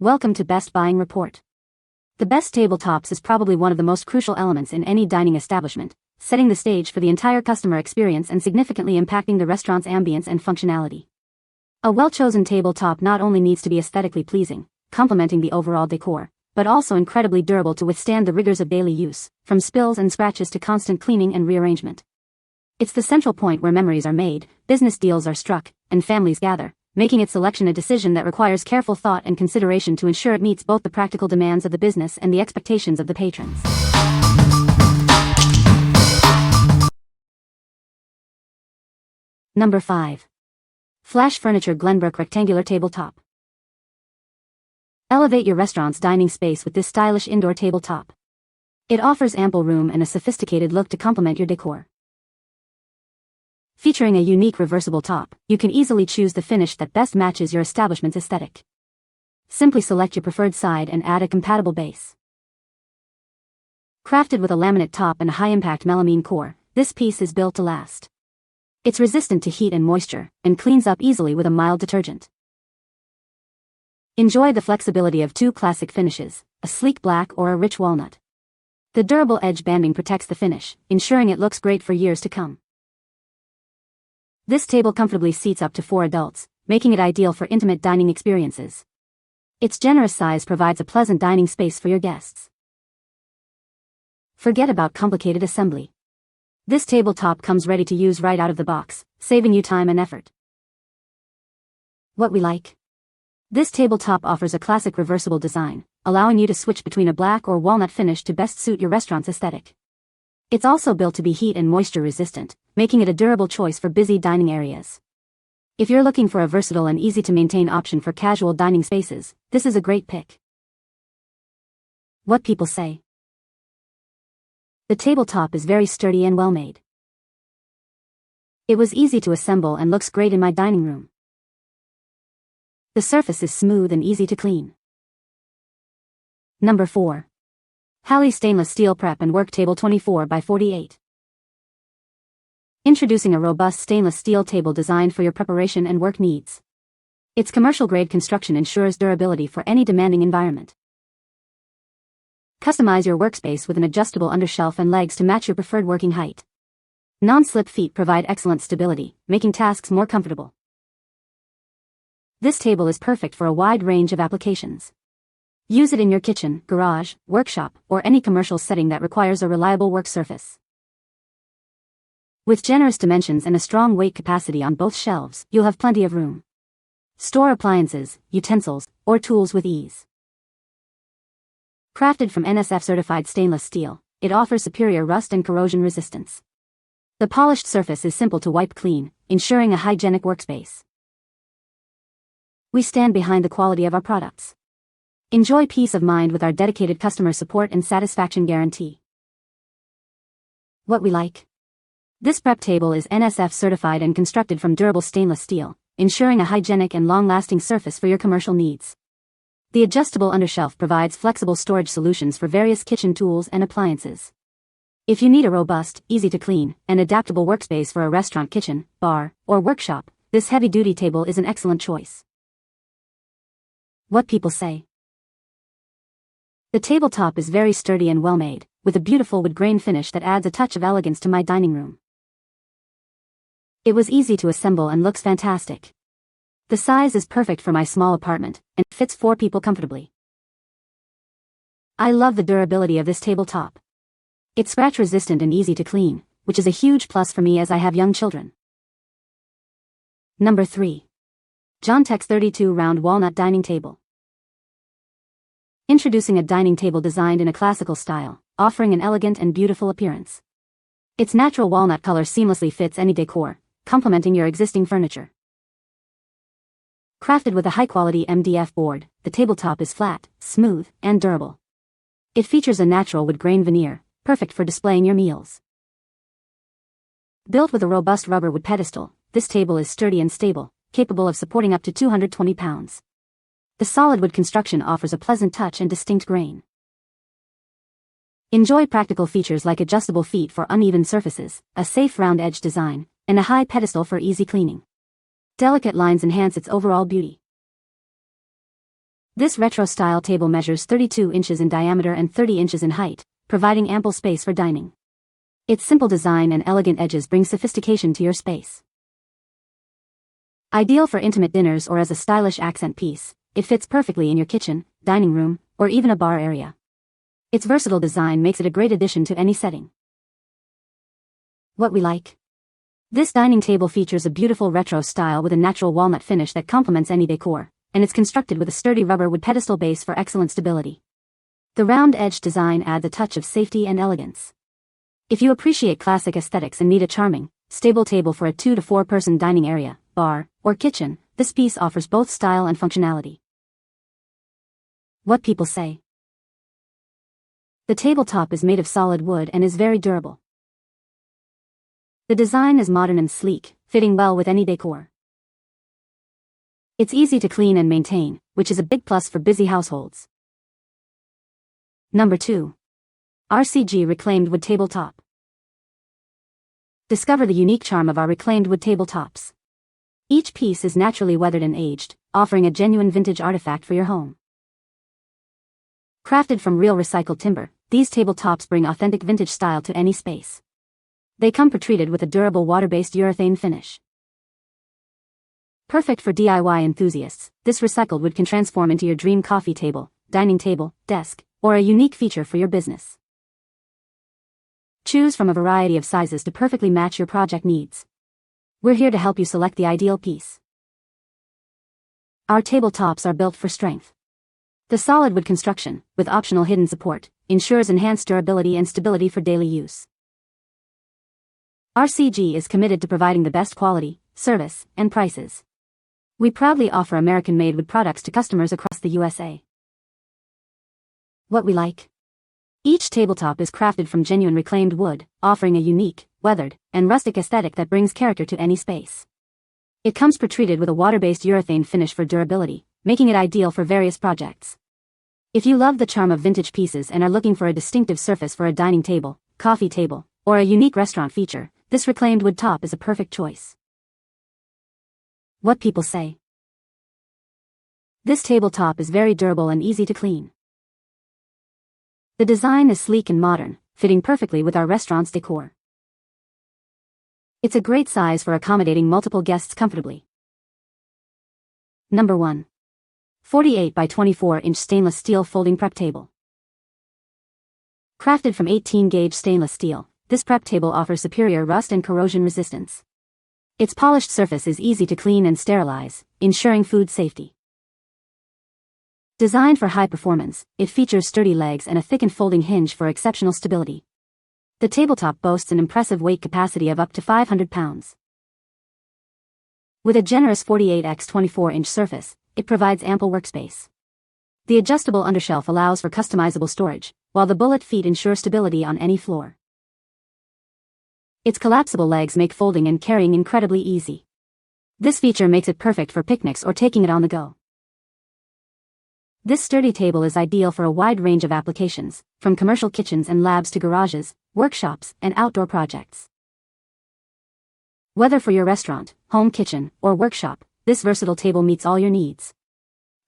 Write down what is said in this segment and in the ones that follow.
Welcome to Best Buying Report. The best tabletops is probably one of the most crucial elements in any dining establishment, setting the stage for the entire customer experience and significantly impacting the restaurant's ambience and functionality. A well-chosen tabletop not only needs to be aesthetically pleasing, complementing the overall decor, but also incredibly durable to withstand the rigors of daily use, from spills and scratches to constant cleaning and rearrangement. It's the central point where memories are made, business deals are struck, and families gather, making its selection a decision that requires careful thought and consideration to ensure it meets both the practical demands of the business and the expectations of the patrons. Number 5. Flash Furniture Glenbrook Rectangular Tabletop. Elevate your restaurant's dining space with this stylish indoor tabletop. It offers ample room and a sophisticated look to complement your decor. Featuring a unique reversible top, you can easily choose the finish that best matches your establishment's aesthetic. Simply select your preferred side and add a compatible base. Crafted with a laminate top and a high-impact melamine core, this piece is built to last. It's resistant to heat and moisture, and cleans up easily with a mild detergent. Enjoy the flexibility of two classic finishes, a sleek black or a rich walnut. The durable edge banding protects the finish, ensuring it looks great for years to come. This table comfortably seats up to 4 adults, making it ideal for intimate dining experiences. Its generous size provides a pleasant dining space for your guests. Forget about complicated assembly. This tabletop comes ready to use right out of the box, saving you time and effort. What we like? This tabletop offers a classic reversible design, allowing you to switch between a black or walnut finish to best suit your restaurant's aesthetic. It's also built to be heat and moisture resistant, making it a durable choice for busy dining areas. If you're looking for a versatile and easy-to-maintain option for casual dining spaces, this is a great pick. What people say. The tabletop is very sturdy and well-made. It was easy to assemble and looks great in my dining room. The surface is smooth and easy to clean. Number 4. Hally Stainless Steel Prep and Work Table 24x48. Introducing a robust stainless steel table designed for your preparation and work needs. Its commercial-grade construction ensures durability for any demanding environment. Customize your workspace with an adjustable undershelf and legs to match your preferred working height. Non-slip feet provide excellent stability, making tasks more comfortable. This table is perfect for a wide range of applications. Use it in your kitchen, garage, workshop, or any commercial setting that requires a reliable work surface. With generous dimensions and a strong weight capacity on both shelves, you'll have plenty of room. Store appliances, utensils, or tools with ease. Crafted from NSF-certified stainless steel, it offers superior rust and corrosion resistance. The polished surface is simple to wipe clean, ensuring a hygienic workspace. We stand behind the quality of our products. Enjoy peace of mind with our dedicated customer support and satisfaction guarantee. What we like? This prep table is NSF certified and constructed from durable stainless steel, ensuring a hygienic and long-lasting surface for your commercial needs. The adjustable undershelf provides flexible storage solutions for various kitchen tools and appliances. If you need a robust, easy-to-clean, and adaptable workspace for a restaurant kitchen, bar, or workshop, this heavy-duty table is an excellent choice. What people say. The tabletop is very sturdy and well-made, with a beautiful wood grain finish that adds a touch of elegance to my dining room. It was easy to assemble and looks fantastic. The size is perfect for my small apartment, and fits 4 people comfortably. I love the durability of this tabletop. It's scratch-resistant and easy to clean, which is a huge plus for me as I have young children. Number 3. Giantex 32 Round Walnut Dining Table. Introducing a dining table designed in a classical style, offering an elegant and beautiful appearance. Its natural walnut color seamlessly fits any decor, complementing your existing furniture. Crafted with a high-quality MDF board, the tabletop is flat, smooth, and durable. It features a natural wood grain veneer, perfect for displaying your meals. Built with a robust rubber wood pedestal, this table is sturdy and stable, capable of supporting up to 220 pounds. The solid wood construction offers a pleasant touch and distinct grain. Enjoy practical features like adjustable feet for uneven surfaces, a safe round edge design, and a high pedestal for easy cleaning. Delicate lines enhance its overall beauty. This retro-style table measures 32 inches in diameter and 30 inches in height, providing ample space for dining. Its simple design and elegant edges bring sophistication to your space. Ideal for intimate dinners or as a stylish accent piece, it fits perfectly in your kitchen, dining room, or even a bar area. Its versatile design makes it a great addition to any setting. What we like. This dining table features a beautiful retro style with a natural walnut finish that complements any decor, and it's constructed with a sturdy rubber wood pedestal base for excellent stability. The round-edged design adds a touch of safety and elegance. If you appreciate classic aesthetics and need a charming, stable table for a 2 to 4 person dining area, bar, or kitchen, this piece offers both style and functionality. What people say. The tabletop is made of solid wood and is very durable. The design is modern and sleek, fitting well with any decor. It's easy to clean and maintain, which is a big plus for busy households. Number 2. RCG Reclaimed Wood Tabletop. Discover the unique charm of our reclaimed wood tabletops. Each piece is naturally weathered and aged, offering a genuine vintage artifact for your home. Crafted from real recycled timber, these tabletops bring authentic vintage style to any space. They come pre-treated with a durable water-based urethane finish. Perfect for DIY enthusiasts, this recycled wood can transform into your dream coffee table, dining table, desk, or a unique feature for your business. Choose from a variety of sizes to perfectly match your project needs. We're here to help you select the ideal piece. Our tabletops are built for strength. The solid wood construction, with optional hidden support, ensures enhanced durability and stability for daily use. RCG is committed to providing the best quality, service, and prices. We proudly offer American-made wood products to customers across the USA. What we like. Each tabletop is crafted from genuine reclaimed wood, offering a unique, weathered, and rustic aesthetic that brings character to any space. It comes pre-treated with a water-based urethane finish for durability, making it ideal for various projects. If you love the charm of vintage pieces and are looking for a distinctive surface for a dining table, coffee table, or a unique restaurant feature, this reclaimed wood top is a perfect choice. What people say. This tabletop is very durable and easy to clean. The design is sleek and modern, fitting perfectly with our restaurant's decor. It's a great size for accommodating multiple guests comfortably. Number 1. 48 by 24 inch stainless steel folding prep table. Crafted from 18-gauge stainless steel, this prep table offers superior rust and corrosion resistance. Its polished surface is easy to clean and sterilize, ensuring food safety. Designed for high performance, it features sturdy legs and a thickened folding hinge for exceptional stability. The tabletop boasts an impressive weight capacity of up to 500 pounds. With a generous 48x 24-inch surface, it provides ample workspace. The adjustable undershelf allows for customizable storage, while the bullet feet ensure stability on any floor. Its collapsible legs make folding and carrying incredibly easy. This feature makes it perfect for picnics or taking it on the go. This sturdy table is ideal for a wide range of applications, from commercial kitchens and labs to garages, workshops, and outdoor projects. Whether for your restaurant, home kitchen, or workshop, this versatile table meets all your needs.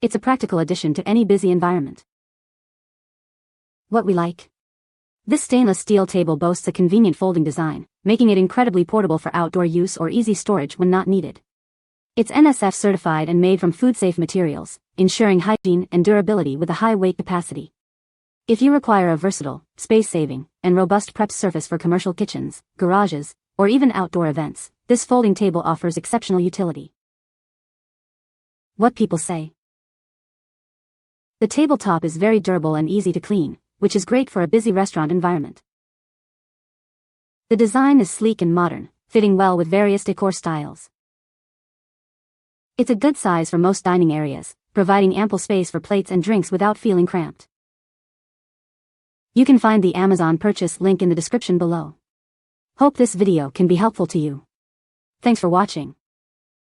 It's a practical addition to any busy environment. What we like. This stainless steel table boasts a convenient folding design, making it incredibly portable for outdoor use or easy storage when not needed. It's NSF certified and made from food-safe materials, ensuring hygiene and durability with a high weight capacity. If you require a versatile, space-saving, and robust prep surface for commercial kitchens, garages, or even outdoor events, this folding table offers exceptional utility. What people say. The tabletop is very durable and easy to clean, which is great for a busy restaurant environment. The design is sleek and modern, fitting well with various decor styles. It's a good size for most dining areas, providing ample space for plates and drinks without feeling cramped. You can find the Amazon purchase link in the description below. Hope this video can be helpful to you. Thanks for watching.